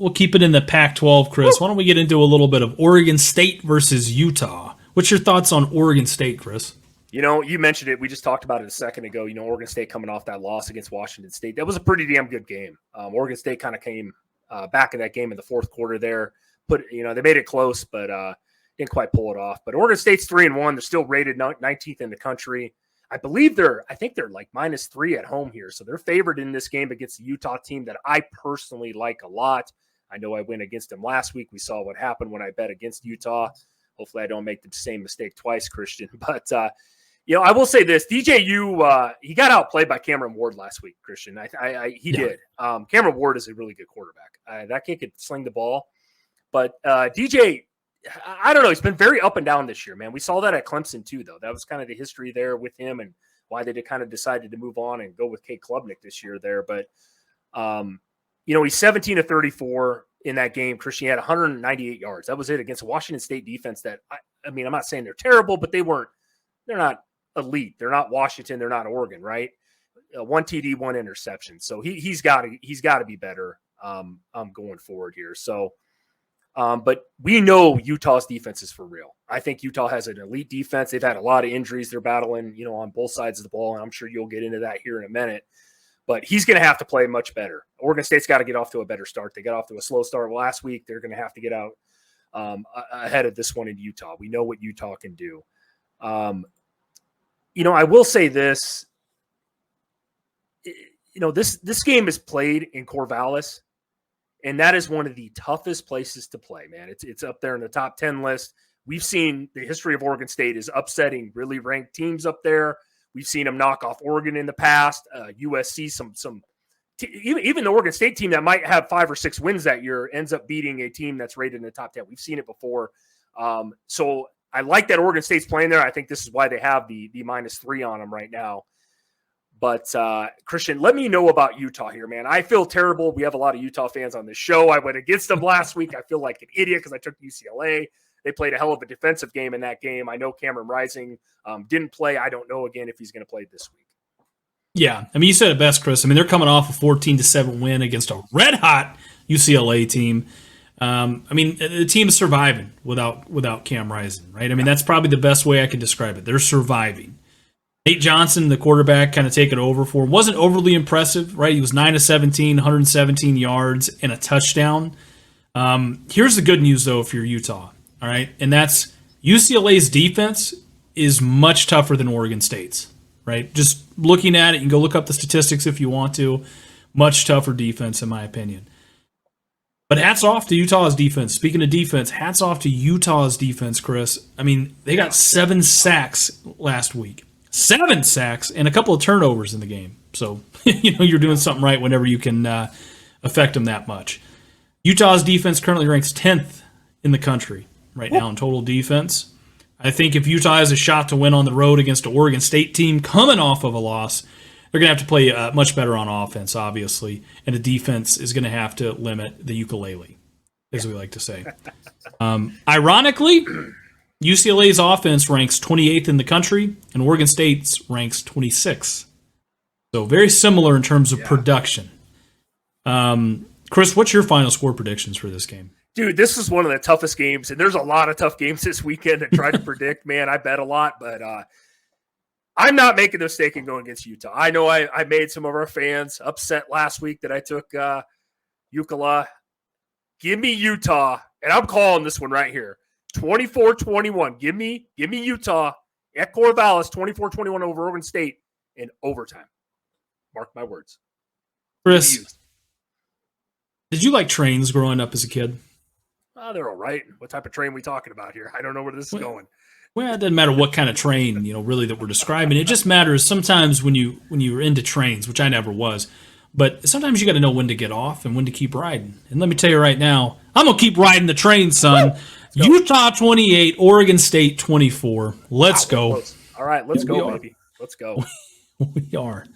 we'll keep it in the Pac-12, Chris. Why don't we get into a little bit of Oregon State versus Utah? What's your thoughts on Oregon State, Chris? You mentioned it. We just talked about it a second ago. Oregon State coming off that loss against Washington State. That was a pretty damn good game. Oregon State kind of came back in that game in the fourth quarter there. They made it close, but didn't quite pull it off. But Oregon State's 3-1. They're still rated 19th in the country. I think they're like -3 at home here. So they're favored in this game against the Utah team that I personally like a lot. I know I went against them last week. We saw what happened when I bet against Utah. Hopefully I don't make the same mistake twice, Christian. But, I will say this. DJU, he got outplayed by Cameron Ward last week, Christian. He did. Cameron Ward is a really good quarterback. That kid could sling the ball. But DJ, I don't know. He's been very up and down this year, man. We saw that at Clemson too, though. That was kind of the history there with him and why they kind of decided to move on and go with Kate Klubnik this year there. But, he's 17 of 34 in that game. Christian had 198 yards. That was it against a Washington State defense that, I'm not saying they're terrible, but they're not elite. They're not Washington. They're not Oregon, right? 1 TD, 1 interception. So he's got to be better going forward here. So, but we know Utah's defense is for real. I think Utah has an elite defense. They've had a lot of injuries they're battling, on both sides of the ball, and I'm sure you'll get into that here in a minute. But he's going to have to play much better. Oregon State's got to get off to a better start. They got off to a slow start last week. They're going to have to get out ahead of this one in Utah. We know what Utah can do. I will say this. This game is played in Corvallis. And that is one of the toughest places to play, man. It's up there in the top 10 list. We've seen the history of Oregon State is upsetting really ranked teams up there. We've seen them knock off Oregon in the past. USC, even the Oregon State team that might have 5 or 6 wins that year ends up beating a team that's rated in the top 10. We've seen it before. So I like that Oregon State's playing there. I think this is why they have the -3 on them right now. But, Christian, let me know about Utah here, man. I feel terrible. We have a lot of Utah fans on this show. I went against them last week. I feel like an idiot because I took UCLA. They played a hell of a defensive game in that game. I know Cameron Rising didn't play. I don't know, again, if he's going to play this week. Yeah, you said it best, Chris. They're coming off a 14-7 win against a red-hot UCLA team. The team is surviving without Cam Rising, right? That's probably the best way I can describe it. They're surviving. Nate Johnson, the quarterback, kind of taking over for him. Wasn't overly impressive, right? He was 9 of 17, 117 yards, and a touchdown. Here's the good news, though, if you're Utah, all right? And that's UCLA's defense is much tougher than Oregon State's, right? Just looking at it, you can go look up the statistics if you want to. Much tougher defense, in my opinion. But hats off to Utah's defense. Speaking of defense, hats off to Utah's defense, Chris. They got 7 sacks last week. 7 sacks and a couple of turnovers in the game. So, you're doing something right whenever you can affect them that much. Utah's defense currently ranks 10th in the country right now in total defense. I think if Utah has a shot to win on the road against an Oregon State team coming off of a loss, they're going to have to play much better on offense, obviously, and the defense is going to have to limit the ukulele, as we like to say. Ironically, UCLA's offense ranks 28th in the country, and Oregon State's ranks 26th. So very similar in terms of production. Chris, what's your final score predictions for this game? Dude, this is one of the toughest games, and there's a lot of tough games this weekend to try to predict. Man, I bet a lot, but I'm not making the mistake in going against Utah. I know I made some of our fans upset last week that I took UCLA. Give me Utah, and I'm calling this one right here. 24-21. Give me Utah at Corvallis, 24-21 over Oregon State in overtime. Mark my words. Chris, did you like trains growing up as a kid? They're all right. What type of train are we talking about here? I don't know where this is going. Well, it doesn't matter what kind of train, really that we're describing. It just matters sometimes when you're into trains, which I never was. But sometimes you got to know when to get off and when to keep riding. And let me tell you right now, I'm going to keep riding the train, son. Utah 28, Oregon State 24. Let's go. All right, let's go, baby. Let's go. We are.